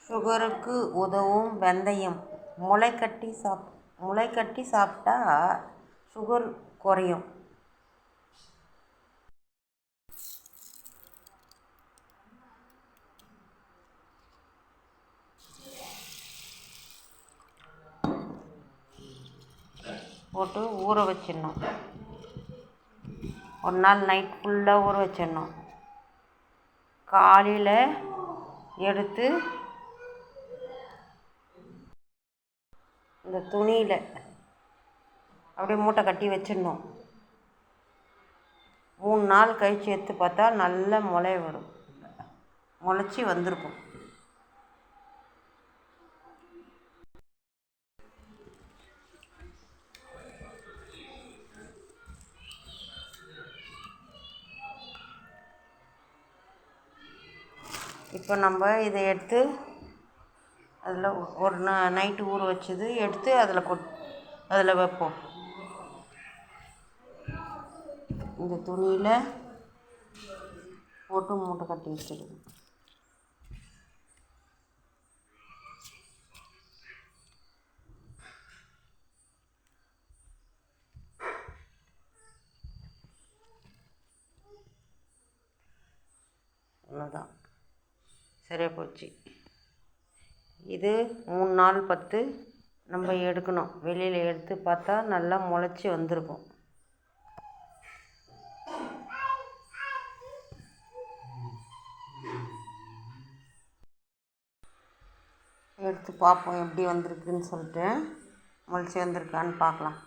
சுகருக்கு உதவும் வெந்தயம். முளைக்கட்டி சாப்பிட்டா சுகர் குறையும். போட்டு ஊற வச்சிடணும். ஒரு நாள் நைட் ஃபுல்லாக ஊற வச்சிடணும். காலையில் எடுத்து இந்த துணியில் அப்படியே மூட்டை கட்டி வச்சிடணும். 3 நாள் கழித்து எடுத்து பார்த்தா நல்ல முளைச்சி வந்திருக்கும். இப்போ நம்ம இதை எடுத்து அதில் ஒரு நைட்டு ஊற வச்சது எடுத்து அதில் வைப்போம். இந்த துணியில் போட்டு மூட்டை கட்டி வச்சிடுவோம். அவ்வளோதான், சரியாக போச்சு. இது 3 நாள் 10 நம்ம எடுக்கணும். வெளியில் எடுத்து பார்த்தா நல்லா முளைச்சி வந்திருக்கும். எடுத்து பார்ப்போம் எப்படி வந்திருக்குன்னு சொல்லிட்டு. முளைச்சி வந்திருக்கான்னு பார்க்கலாம்.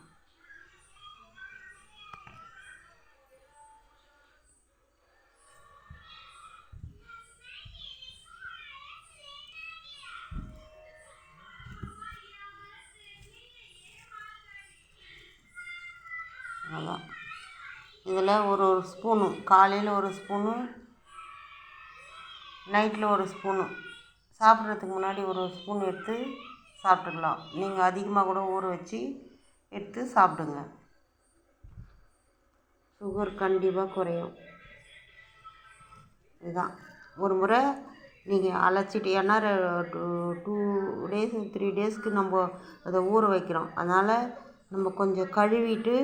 அதான் இதில் ஒரு ஸ்பூனு, காலையில் ஒரு ஸ்பூனு, நைட்டில் ஒரு ஸ்பூனு, சாப்பிட்றதுக்கு முன்னாடி ஒரு ஸ்பூன் எடுத்து சாப்பிட்டுக்கலாம். நீங்கள் அதிகமாக கூட ஊற வச்சு எடுத்து சாப்பிடுங்க. சுகர் கண்டிப்பாக குறையும். இதுதான் ஒரு முறை நீங்கள் அழைச்சிட்டு, ஏன்னா 2 days 3 daysக்கு நம்ம அதை ஊற வைக்கிறோம். அதனால் நம்ம கொஞ்சம் கழுவிட்டு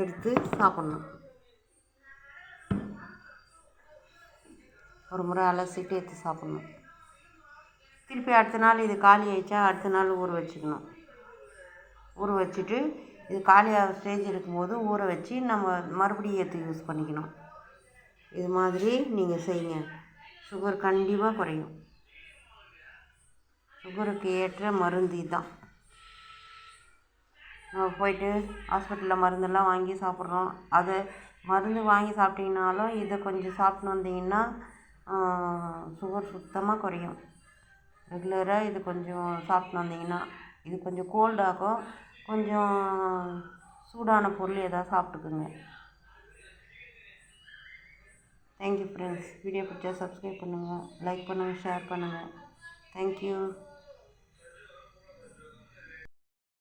எடுத்து சாப்பிட்ணும். ஒரு முறை அலசிட்டு எடுத்து சாப்பிட்ணும். திருப்பி அடுத்த நாள் இது காலி ஆகிடுச்சா அடுத்த நாள் ஊற வச்சுக்கணும். ஊற வச்சுட்டு இது காலியாக ஸ்டேஜ் இருக்கும்போது ஊற வச்சு நம்ம மறுபடியும் எடுத்து யூஸ் பண்ணிக்கணும். இது மாதிரி நீங்கள் செய்யுங்க. சுகர் கண்டிப்பாக குறையும். சுகருக்கு ஏற்ற மருந்து இதுதான். நம்ம போய்ட்டு ஹாஸ்பிட்டலில் மருந்தெல்லாம் வாங்கி சாப்பிட்றோம். அதை மருந்து வாங்கி சாப்பிட்டிங்கனாலும் இதை கொஞ்சம் சாப்பிட்டு வந்தீங்கன்னா சுகர் சுத்தமாக குறையும். ரெகுலராக இது கொஞ்சம் சாப்பிட்டு வந்தீங்கன்னா, இது கொஞ்சம் கோல்டாகும். கொஞ்சம் சூடான பொருள் ஏதாவது சாப்பிட்டுக்குங்க. Thank you friends. வீடியோ பிடிச்சா சப்ஸ்கிரைப் பண்ணுங்கள், லைக் பண்ணுங்கள், ஷேர் பண்ணுங்கள். தேங்க்யூ.